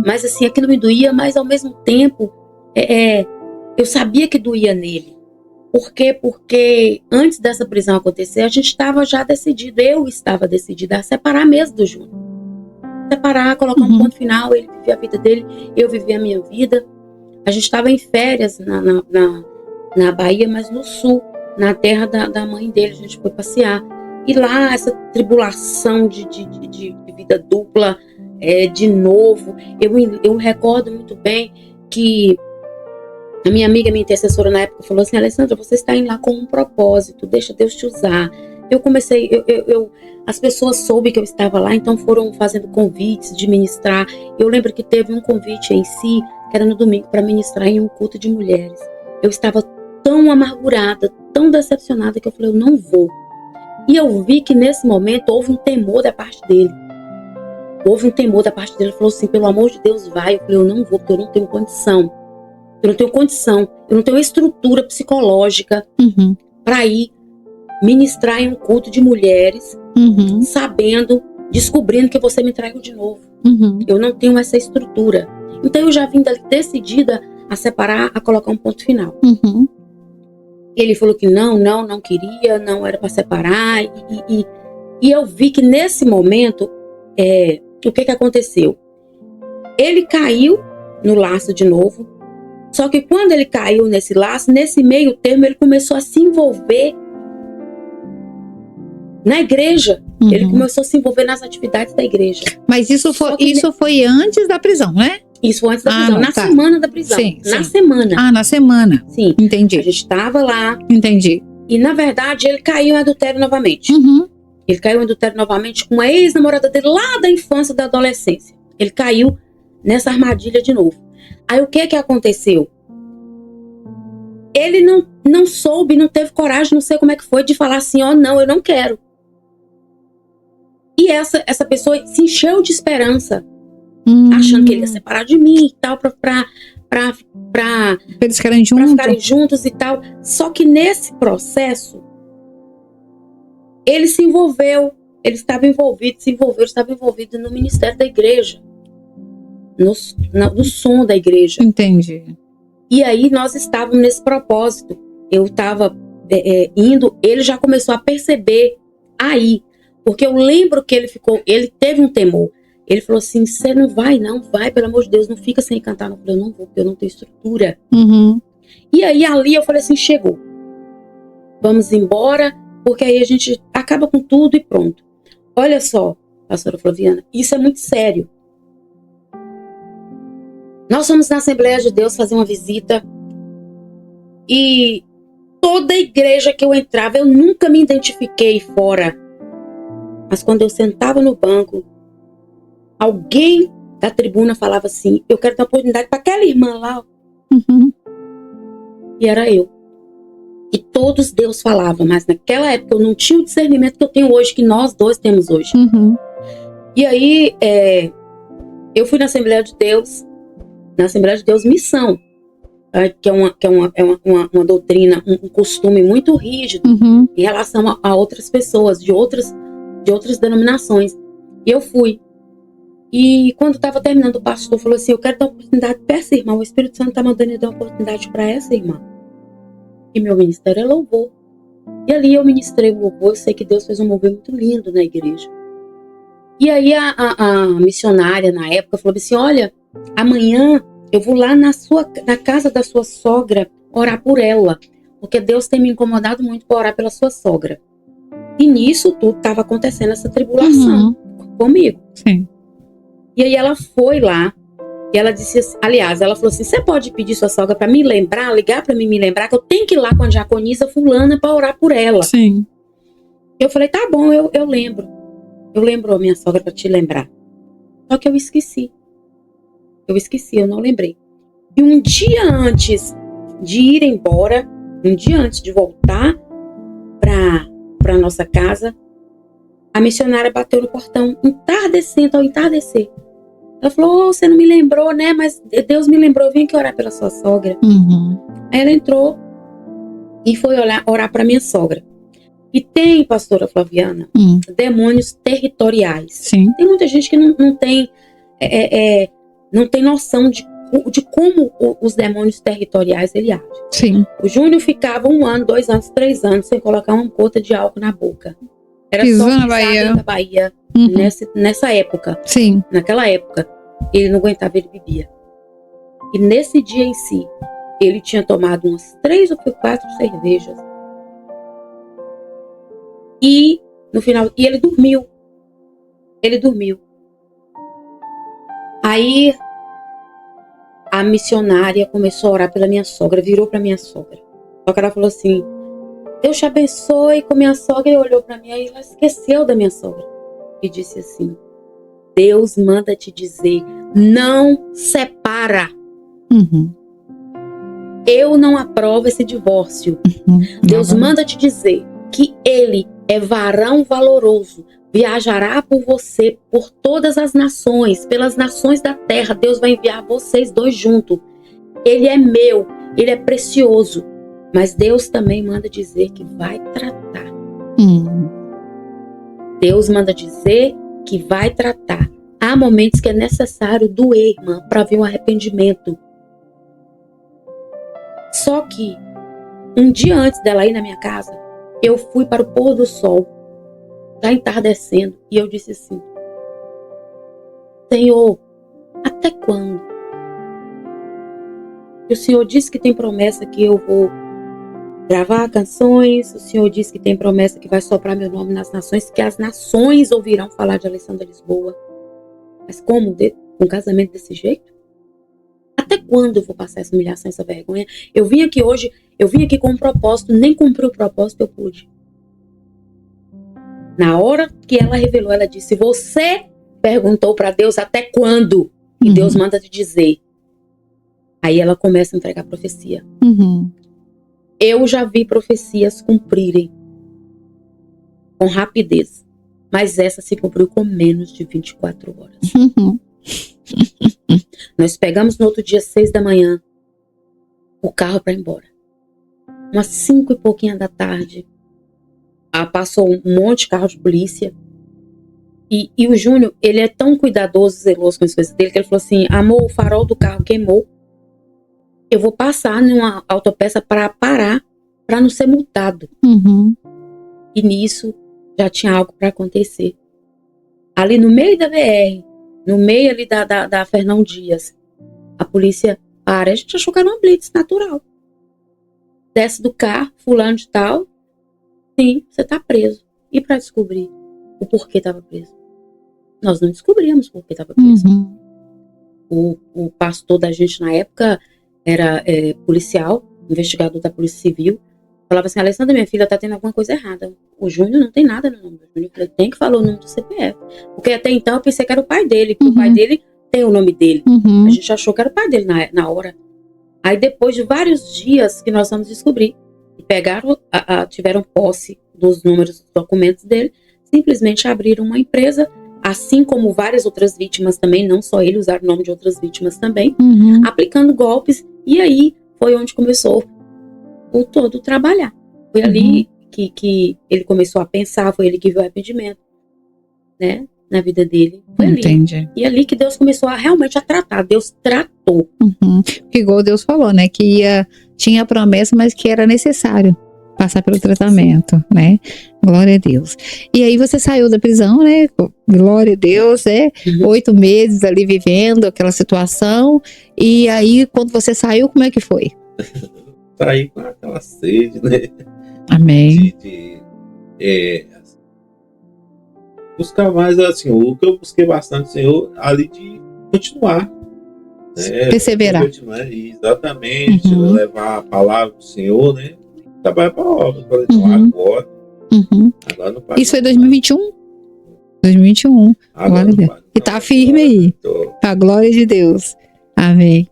Mas assim, aquilo me doía, mas ao mesmo tempo, eu sabia que doía nele. Por quê? Porque antes dessa prisão acontecer, a gente estava já decidido, eu estava decidida a separar mesmo do Júnior. Separar, colocar um ponto final, ele vivia a vida dele, eu vivia a minha vida. A gente estava em férias na Bahia, mas no sul, na terra da mãe dele, a gente foi passear. E lá, essa tribulação de vida dupla, de novo, eu recordo muito bem que a minha amiga, minha intercessora na época, falou assim: Alessandra, você está indo lá com um propósito, deixa Deus te usar. Eu comecei, as pessoas soube que eu estava lá, então foram fazendo convites de ministrar. Eu lembro que teve um convite em si, que era no domingo, para ministrar em um culto de mulheres. Eu estava tão amargurada, tão decepcionada, que eu falei, eu não vou. E eu vi que nesse momento houve um temor da parte dele. Ele falou assim, pelo amor de Deus, vai. Eu falei, eu não vou, porque eu não tenho condição. Eu não tenho estrutura psicológica para ir ministrar em um culto de mulheres, descobrindo que você me traiu de novo. Eu não tenho essa estrutura. Então eu já vim dali decidida a separar, a colocar um ponto final. Ele falou que não queria, não era para separar. E eu vi que nesse momento, o que aconteceu? Ele caiu no laço de novo. Só que quando ele caiu nesse laço, nesse meio termo, ele começou a se envolver na igreja. Ele começou a se envolver nas atividades da igreja. Mas isso foi antes da prisão, né? Isso foi antes da prisão, na semana da prisão. Sim. Semana. Na semana. Sim. Entendi. A gente estava lá. Entendi. E, na verdade, ele caiu em adultério novamente. Ele caiu em adultério novamente com uma ex-namorada dele lá da infância e da adolescência. Ele caiu nessa armadilha de novo. Aí o que aconteceu? Ele não soube, não teve coragem, não sei como é que foi, de falar assim, não, eu não quero. E essa pessoa se encheu de esperança, achando que ele ia separar de mim e tal, pra eles ficarem juntos e tal. Só que nesse processo, ele se envolveu, ele estava envolvido no ministério da igreja, no som da igreja. Entendi. E aí nós estávamos nesse propósito. Eu estava indo, ele já começou a perceber aí. Porque eu lembro que ele teve um temor. Ele falou assim, você não vai, pelo amor de Deus, não fica sem cantar. Eu falei, eu não vou, porque eu não tenho estrutura. E aí ali eu falei assim, chegou. Vamos embora, porque aí a gente acaba com tudo e pronto. Olha só, pastora Flaviana, isso é muito sério. Nós fomos na Assembleia de Deus fazer uma visita e toda igreja que eu entrava, eu nunca me identifiquei fora. Mas quando eu sentava no banco, alguém da tribuna falava assim, eu quero dar oportunidade para aquela irmã lá. E era eu. E todos Deus falava, mas naquela época eu não tinha o discernimento que eu tenho hoje, que nós dois temos hoje. E aí, eu fui na Assembleia de Deus, Missão, que é uma doutrina, um costume muito rígido em relação a outras pessoas, de outras denominações. E eu fui. E quando estava terminando, o pastor falou assim, eu quero dar uma oportunidade para essa irmã, o Espírito Santo está mandando eu dar uma oportunidade para essa irmã. E meu ministério é louvor. E ali eu ministrei o louvor, eu sei que Deus fez um mover muito lindo na igreja. E aí a missionária na época falou assim, olha, amanhã eu vou lá na casa da sua sogra orar por ela, porque Deus tem me incomodado muito para orar pela sua sogra. E nisso tudo estava acontecendo essa tribulação comigo. Sim. E aí ela foi lá, e ela disse, aliás, ela falou assim, você pode pedir sua sogra para me lembrar, ligar para mim me lembrar, que eu tenho que ir lá com a diaconisa fulana para orar por ela. Sim. Eu falei, tá bom, eu lembro. Eu lembro a minha sogra para te lembrar. Só que eu esqueci. Eu não lembrei. E um dia antes de ir embora, um dia antes de voltar para nossa casa, a missionária bateu no portão, ao entardecer. Ela falou, você não me lembrou, né? Mas Deus me lembrou, eu vim aqui orar pela sua sogra. Aí ela entrou e foi orar para minha sogra. E tem, pastora Flaviana, demônios territoriais. Sim. Tem muita gente que não tem noção de como os demônios territoriais ele agem. Sim. O Júnior ficava 1 ano, 2 anos, 3 anos sem colocar uma gota de álcool na boca. Era Pisou só na Bahia. Da Bahia nessa época. Sim. Naquela época, ele não aguentava, ele bebia. E nesse dia em si, ele tinha tomado umas 3 ou 4 cervejas. E no final, ele dormiu. Ele dormiu. Aí a missionária começou a orar pela minha sogra, virou para minha sogra. Só que ela falou assim: Deus te abençoe com minha sogra. E olhou para mim, aí ela esqueceu da minha sogra. E disse assim: Deus manda te dizer, não separa. Eu não aprovo esse divórcio. Deus manda te dizer que ele é varão valoroso. Viajará por você, por todas as nações, pelas nações da terra. Deus vai enviar vocês 2 juntos. Ele é meu, ele é precioso. Mas Deus também manda dizer que vai tratar. Deus manda dizer que vai tratar. Há momentos que é necessário doer, irmã, para vir um arrependimento. Só que, um dia antes dela ir na minha casa, eu fui para o pôr do sol. Já entardecendo, e eu disse assim: Senhor, até quando? O Senhor disse que tem promessa que eu vou gravar canções, o Senhor disse que tem promessa que vai soprar meu nome nas nações, que as nações ouvirão falar de Alessandra Lisboa. Mas como? Um casamento desse jeito? Até quando eu vou passar essa humilhação, essa vergonha? Eu vim aqui hoje, eu vim aqui com um propósito, nem cumpri o propósito, eu pude. Na hora que ela revelou, ela disse: você perguntou para Deus até quando? E Deus manda te dizer. Aí ela começa a entregar profecia. Eu já vi profecias cumprirem com rapidez, mas essa se cumpriu com menos de 24 horas. Nós pegamos no outro dia, 6 da manhã, o carro para ir embora. Umas 5 e pouquinho da tarde, passou um monte de carro de polícia. E o Júnior, ele é tão cuidadoso, zeloso com as coisas dele, que ele falou assim: amor, o farol do carro queimou. Eu vou passar numa autopeça para parar, para não ser multado. E nisso, já tinha algo para acontecer. Ali no meio da BR, no meio ali da Fernão Dias, a polícia para. A gente achou que era uma blitz natural. Desce do carro, fulano de tal. Sim, você tá preso. E para descobrir o porquê estava preso? Nós não descobrimos por que estava preso. O pastor da gente na época era policial, investigador da Polícia Civil. Falava assim: Alessandra, minha filha tá tendo alguma coisa errada. O Júnior não tem nada no nome do Júnior. Ele tem que falar o nome do CPF. Porque até então eu pensei que era o pai dele, porque o pai dele tem o nome dele. A gente achou que era o pai dele na hora. Aí depois de vários dias que nós vamos descobrir, pegaram, tiveram posse dos números dos documentos dele, simplesmente abriram uma empresa, assim como várias outras vítimas também, não só ele, usaram o nome de outras vítimas também, aplicando golpes. E aí foi onde começou o todo trabalhar. Foi ali que ele começou a pensar, foi ele que viu o arrependimento, né, na vida dele. Foi ali. E ali que Deus começou realmente a tratar. Deus tratou. Porque igual Deus falou, né, que tinha a promessa, mas que era necessário passar pelo tratamento, né? Glória a Deus. E aí você saiu da prisão, né? Glória a Deus, né? 8 meses ali vivendo aquela situação. E aí, quando você saiu, como é que foi? Saí com aquela sede, né? Amém. Buscar mais, assim, o que eu busquei bastante, Senhor, ali de continuar. Né? Perseverar. Continuar, exatamente, levar a palavra do Senhor, né? Trabalhar para a obra. Eu falei, então, agora não passa. Isso foi 2021? 2021. Agora não passa. E tá firme aí. Pra glória de Deus. Amém.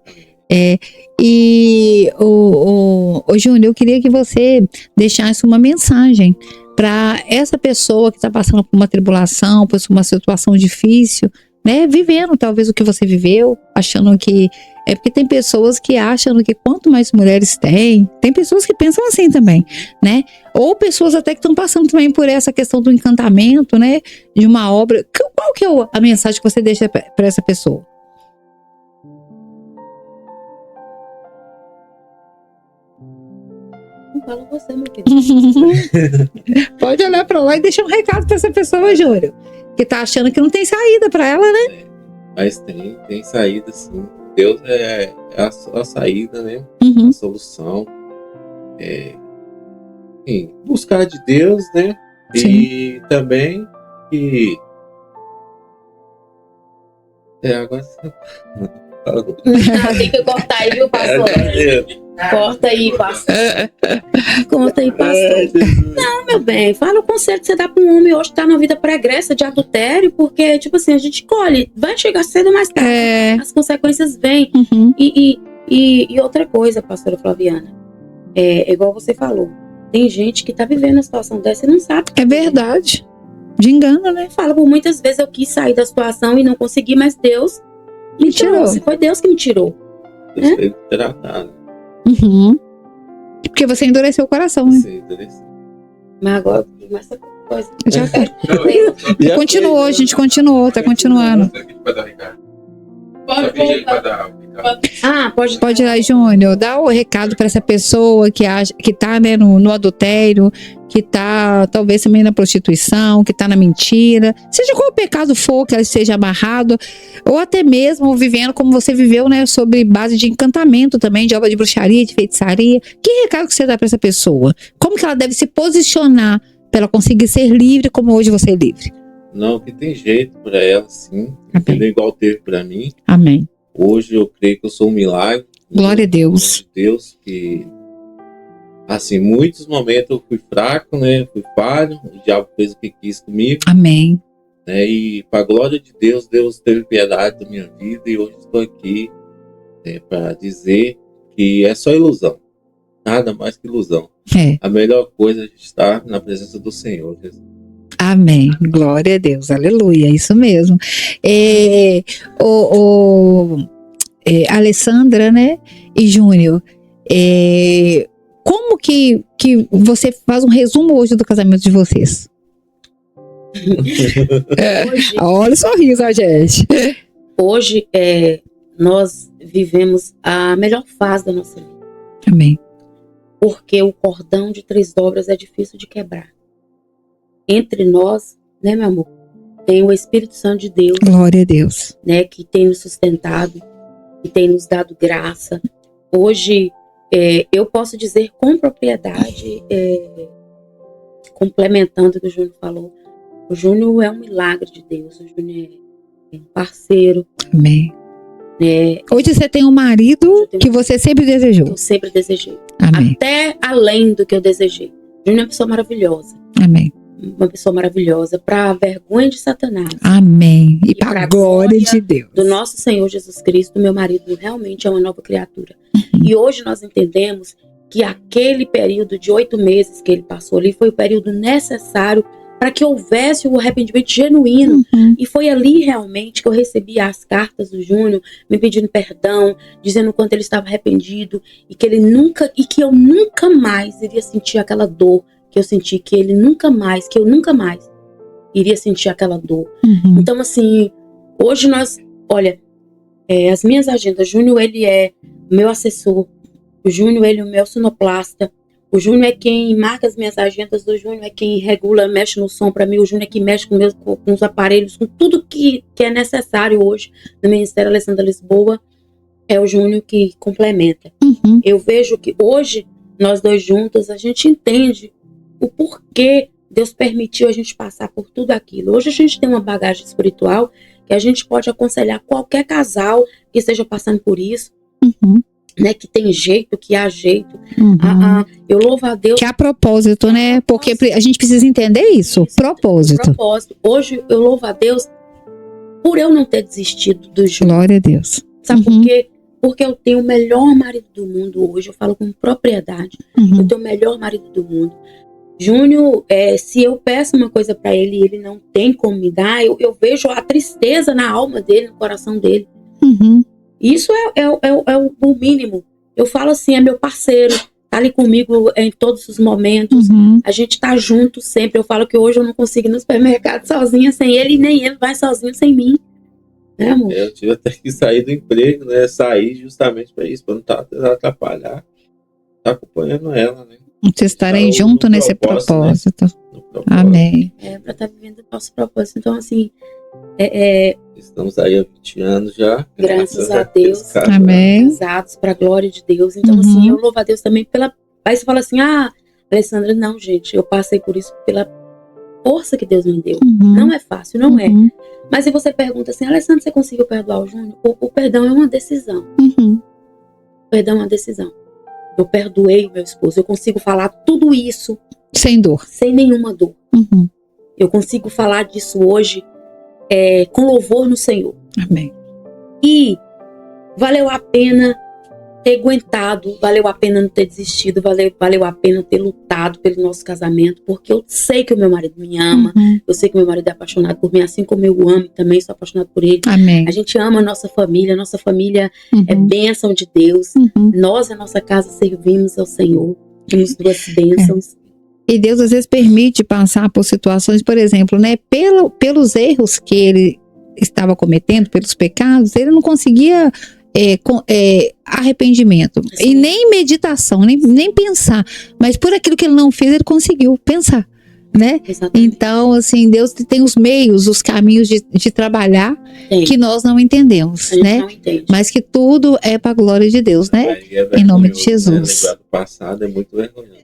E o Júnior, eu queria que você deixasse uma mensagem para essa pessoa que está passando por uma tribulação, por uma situação difícil, né? Vivendo talvez o que você viveu, achando que... É porque tem pessoas que acham que quanto mais mulheres tem pessoas que pensam assim também, né? Ou pessoas até que estão passando também por essa questão do encantamento, né? De uma obra. Qual que é a mensagem que você deixa para essa pessoa? Não fala você, meu querido. Pode olhar para lá e deixar um recado para essa pessoa, Júlio, que tá achando que não tem saída para ela, né? Mas tem saída, sim. Deus é a saída, né? A solução. Enfim, buscar de Deus, né? Sim. E também que... agora você Tem que cortar aí, viu, pastor? Corta aí, pastor. Corta aí, pastor. Não, meu bem, fala o conselho que você dá para um homem hoje que tá na vida pregressa de adultério, porque, tipo assim, a gente colhe, vai chegar cedo ou mais tarde, as consequências vêm. E outra coisa, pastora Flaviana, é igual você falou, tem gente que tá vivendo uma situação dessa e não sabe. É verdade. De engano, né? Fala, por muitas vezes eu quis sair da situação e não consegui, mas Deus me tirou. Foi Deus que me tirou. Deus foi tratado. Porque você endureceu o coração, né? Sim, endureceu. Mas agora começa a coisa. Já continuou, a gente continuou, tá continuando. Pode ir lá, Júnior, dá o recado para essa pessoa que acha, que tá, né, no adultério, que tá talvez também na prostituição, que tá na mentira, seja qual pecado for que ela esteja amarrado, ou até mesmo vivendo como você viveu, né, sobre base de encantamento também, de obra de bruxaria, de feitiçaria. Que recado que você dá para essa pessoa? Como que ela deve se posicionar para ela conseguir ser livre como hoje você é livre? Não, que tem jeito para ela, sim. Entendeu? Igual teve para mim. Amém. Hoje eu creio que eu sou um milagre. Glória a Deus. Deus, que assim, muitos momentos eu fui fraco, né? Fui falho, o diabo fez o que quis comigo. Amém. Né? E para a glória de Deus, Deus teve piedade da minha vida e hoje estou aqui, né, para dizer que é só ilusão. Nada mais que ilusão. A melhor coisa é estar na presença do Senhor, Jesus. Amém. Glória a Deus. Aleluia. Isso mesmo. Alessandra, né? E Júnior, como que você faz um resumo hoje do casamento de vocês? Hoje, olha o sorriso, gente. Hoje, nós vivemos a melhor fase da nossa vida. Amém. Porque o cordão de 3 dobras é difícil de quebrar. Entre nós, né, meu amor, tem o Espírito Santo de Deus. Glória a Deus. Né, que tem nos sustentado, que tem nos dado graça. Hoje, eu posso dizer com propriedade, complementando o que o Júnior falou, o Júnior é um milagre de Deus, o Júnior é um parceiro. Amém. Hoje você tem um marido que você sempre desejou. Eu sempre desejei. Amém. Até além do que eu desejei. O Júnior é uma pessoa maravilhosa. Amém. Uma pessoa maravilhosa, para a vergonha de Satanás. Amém. E para a glória de Deus. Do nosso Senhor Jesus Cristo, meu marido realmente é uma nova criatura. E hoje nós entendemos que aquele período de 8 meses que ele passou ali foi o período necessário para que houvesse o arrependimento genuíno. E foi ali realmente que eu recebi as cartas do Júnior, me pedindo perdão, dizendo o quanto ele estava arrependido e que eu nunca mais iria sentir aquela dor que eu senti, que eu nunca mais iria sentir aquela dor. Então, assim, hoje olha, as minhas agendas, o Júnior, ele é meu assessor, o Júnior, ele é o meu sonoplasta, o Júnior é quem marca as minhas agendas, o Júnior é quem regula, mexe no som para mim, o Júnior é quem mexe com os aparelhos, com tudo que é necessário hoje no Ministério Alessandra Lisboa, é o Júnior que complementa. Eu vejo que hoje, nós dois juntos, a gente entende o porquê Deus permitiu a gente passar por tudo aquilo. Hoje a gente tem uma bagagem espiritual que a gente pode aconselhar qualquer casal que esteja passando por isso, né? Que tem jeito, que há jeito. Eu louvo a Deus. Que há propósito, né? Porque a gente precisa entender isso. Propósito. Hoje eu louvo a Deus por eu não ter desistido do Júnior. Glória a Deus. Sabe por quê? Porque eu tenho o melhor marido do mundo hoje. Eu falo com propriedade. Eu tenho o melhor marido do mundo. Júnior, se eu peço uma coisa para ele e ele não tem como me dar, eu vejo a tristeza na alma dele, no coração dele. Uhum. Isso é o mínimo. Eu falo assim, é meu parceiro, tá ali comigo em todos os momentos. Uhum. A gente tá junto sempre. Eu falo que hoje eu não consigo ir no supermercado sozinha sem ele, e nem ele vai sozinho sem mim. Né, amor? Eu tive até que sair do emprego, né? Sair justamente para isso, para não atrapalhar. Tá acompanhando ela, né? Vocês estarem juntos nesse propósito. Né? Amém. Para estar vivendo o nosso propósito. Então, assim, estamos aí há 20 anos já. Graças a Deus. Amém. Casados para a glória de Deus. Então, assim, eu louvo a Deus também pela... Aí você fala assim, Alessandra, não, gente, eu passei por isso pela força que Deus me deu. Não é fácil, não é. Mas se você pergunta assim, Alessandra, você conseguiu perdoar o Júnior? O perdão é uma decisão. O perdão é uma decisão. Eu perdoei o meu esposo. Eu consigo falar tudo isso sem dor. Sem nenhuma dor. Eu consigo falar disso hoje com louvor no Senhor. Amém. E valeu a pena ter aguentado, valeu a pena não ter desistido, valeu a pena ter lutado pelo nosso casamento, porque eu sei que o meu marido me ama, eu sei que o meu marido é apaixonado por mim, assim como eu amo e também sou apaixonado por ele. Amém. A gente ama a nossa família é bênção de Deus. Nós, a nossa casa, servimos ao Senhor, temos 2 bênçãos. E Deus às vezes permite passar por situações, por exemplo, né, pelos erros que ele estava cometendo, pelos pecados, ele não conseguia arrependimento. Sim. E nem meditação, nem pensar. Mas por aquilo que ele não fez, ele conseguiu pensar, né? Exatamente. Então, assim, Deus tem os meios, os caminhos de trabalhar que nós não entendemos, né? Não entende. Mas que tudo é para a glória de Deus, né? Em nome de Jesus. Lembrar do passado é muito vergonhoso.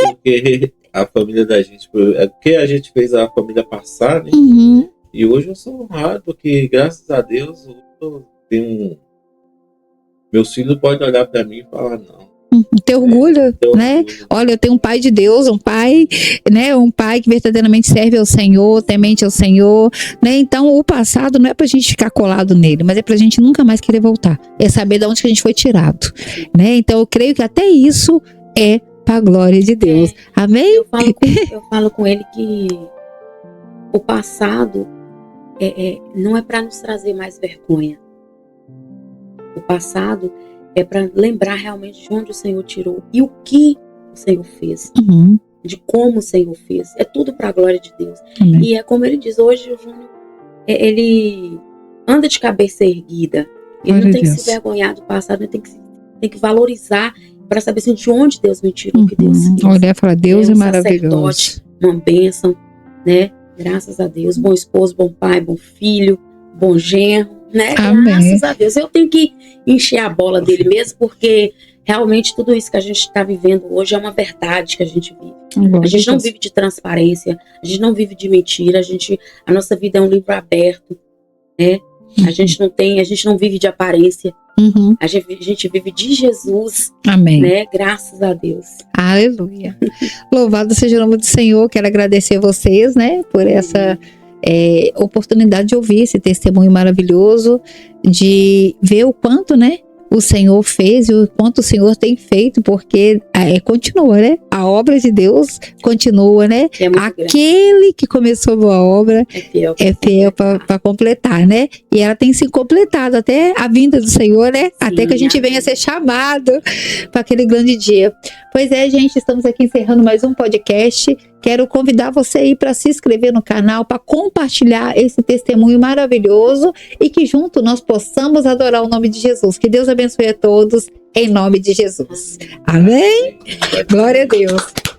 Porque a família da gente, porque a gente fez a família passar, né? E hoje eu sou honrado, porque graças a Deus eu tenho meus filhos podem olhar para mim e falar não. Ter orgulho, né? Olha, eu tenho um pai de Deus, um pai, né? Um pai que verdadeiramente serve ao Senhor, temente ao Senhor, né? Então, o passado não é pra gente ficar colado nele, mas é pra gente nunca mais querer voltar. É saber de onde que a gente foi tirado, né? Então, eu creio que até isso é pra glória de Deus. Amém? Eu falo com ele que o passado não é para nos trazer mais vergonha. O passado é para lembrar realmente de onde o Senhor tirou e o que o Senhor fez, de como o Senhor fez. É tudo para a glória de Deus. E é como ele diz, hoje o Júnior, ele anda de cabeça erguida. Ele não tem que se vergonhar do passado, ele tem que valorizar para saber assim, de onde Deus me tirou, que Deus fez. Olha, fala, Deus é maravilhoso. Uma bênção, né? Graças a Deus. Bom esposo, bom pai, bom filho, bom genro. Né? Graças a Deus. Eu tenho que encher a bola dele mesmo, porque realmente tudo isso que a gente está vivendo hoje é uma verdade que a gente vive. A gente não vive de transparência, a gente não vive de mentira, a nossa vida é um livro aberto, né? A gente não vive de aparência. A gente vive de Jesus. Amém. Né? Graças a Deus. Aleluia. Louvado seja o nome do Senhor. Quero agradecer a vocês, né, por essa oportunidade de ouvir esse testemunho maravilhoso, de ver o quanto, né, o Senhor fez e o quanto o Senhor tem feito, porque continua, né? A obra de Deus continua, né? Aquele que começou a boa obra é fiel para completar, né? E ela tem se completado até a vinda do Senhor, né? Sim, até que a gente venha a ser chamado para aquele grande dia. Pois é, gente, estamos aqui encerrando mais um podcast. Quero convidar você aí para se inscrever no canal, para compartilhar esse testemunho maravilhoso e que junto nós possamos adorar o nome de Jesus. Que Deus abençoe a todos, em nome de Jesus. Amém? Glória a Deus.